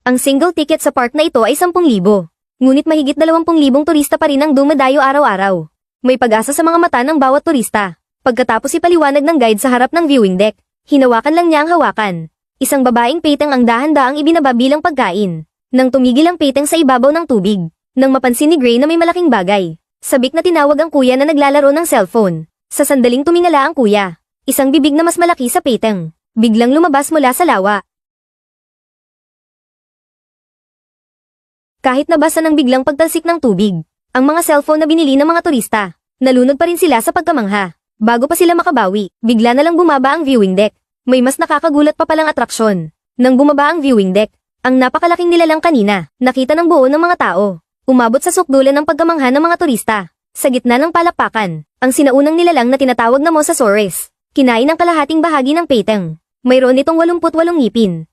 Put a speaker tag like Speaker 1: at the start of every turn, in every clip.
Speaker 1: Ang single ticket sa park na ito ay 10,000. Ngunit mahigit 20,000 turista pa rin ang dumadayo araw-araw. May pag-asa sa mga mata ng bawat turista. Pagkatapos ipaliwanag ng guide sa harap ng viewing deck, hinawakan lang niya ang hawakan. Isang babaeng peteng ang dahan-daang ibinaba bilang pagkain. Nang tumigil ang peteng sa ibabaw ng tubig, nang mapansin ni Gray na may malaking bagay, sabik na tinawag ang kuya na naglalaro ng cellphone. Sa sandaling tumingala ang kuya. Isang bibig na mas malaki sa peteng. Biglang lumabas mula sa lawa. Kahit nabasa ng biglang pagtalsik ng tubig, ang mga cellphone na binili ng mga turista, nalunod pa rin sila sa pagkamangha. Bago pa sila makabawi, bigla na lang bumaba ang viewing deck. May mas nakakagulat pa palang atraksyon. Nang bumaba ang viewing deck, ang napakalaking nilalang kanina, nakita ng buo ng mga tao. Umabot sa sukdulan ng pagkamangha ng mga turista. Sa gitna ng palakpakan, ang sinaunang nilalang na tinatawag na Mosasaurus, kinain ang kalahating bahagi ng peteng. Mayroon itong 88 ngipin.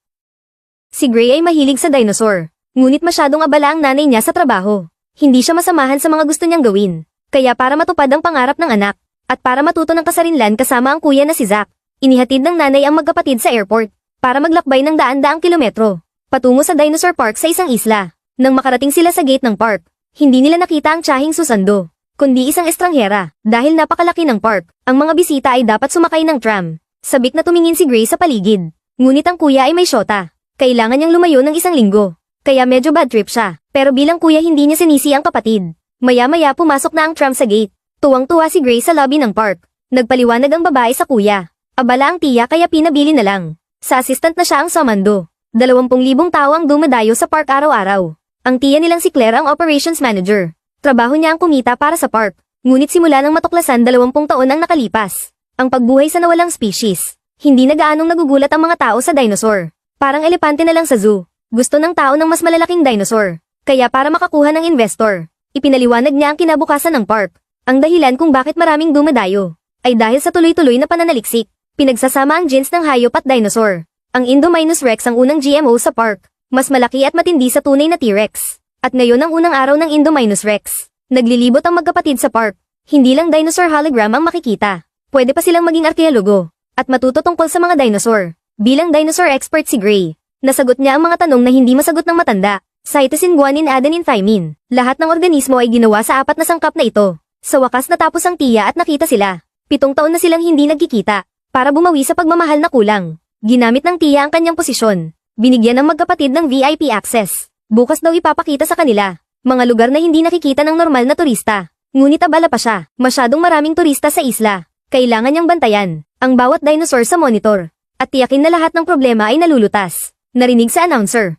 Speaker 1: Si Gray ay mahilig sa dinosaur. Ngunit masyadong abala ang nanay niya sa trabaho. Hindi siya masamahan sa mga gusto niyang gawin. Kaya para matupad ang pangarap ng anak, at para matuto ng kasarinlan kasama ang kuya na si Zack, inihatid ng nanay ang magkapatid sa airport, para maglakbay ng daan-daang kilometro, patungo sa dinosaur park sa isang isla. Nang makarating sila sa gate ng park, hindi nila nakita ang tiyahing susando, kundi isang estranghera. Dahil napakalaki ng park, ang mga bisita ay dapat sumakay ng tram. Sabik na tumingin si Gray sa paligid. Ngunit ang kuya ay may syota. Kailangan niyang lumayo ng 1 linggo. Kaya medyo bad trip siya, pero bilang kuya hindi niya sinisi ang kapatid. Maya-maya pumasok na ang tram sa gate. Tuwang-tuwa si Gray sa lobby ng park. Nagpaliwanag ang babae sa kuya. Abala ang tiya kaya pinabili na lang. Sa assistant na siya ang sumando. 20,000 tao ang dumadayo sa park araw-araw. Ang tiya nilang si Claire ang operations manager. Trabaho niya ang kumita para sa park. Ngunit simula nang matuklasan 20 taon ang nakalipas. Ang pagbuhay sa nawalang species. Hindi na gaanong nagugulat ang mga tao sa dinosaur. Parang elepante na lang sa zoo. Gusto ng tao ng mas malalaking dinosaur. Kaya para makakuha ng investor, ipinaliwanag niya ang kinabukasan ng park. Ang dahilan kung bakit maraming dumadayo, ay dahil sa tuloy-tuloy na pananaliksik. Pinagsasama ang genes ng hayop at dinosaur. Ang Indominus Rex ang unang GMO sa park. Mas malaki at matindi sa tunay na T-Rex. At ngayon ang unang araw ng Indominus Rex. Naglilibot ang magkapatid sa park. Hindi lang dinosaur hologram ang makikita. Pwede pa silang maging arkeologo. At matuto tungkol sa mga dinosaur. Bilang dinosaur expert si Gray. Nasagot niya ang mga tanong na hindi masagot ng matanda. Cytosine, guanine, adenine, thymine. Lahat ng organismo ay ginawa sa 4 na sangkap na ito. Sa wakas natapos ang tiya at nakita sila. 7 taon na silang hindi nagkikita. Para bumawi sa pagmamahal na kulang. Ginamit ng tiya ang kanyang posisyon. Binigyan ng magkapatid ng VIP access. Bukas daw ipapakita sa kanila. Mga lugar na hindi nakikita ng normal na turista. Ngunit abala pa siya. Masyadong maraming turista sa isla. Kailangan niyang bantayan ang bawat dinosaur sa monitor. At tiyakin na lahat ng problema ay nalulutas. Narinig sa announcer.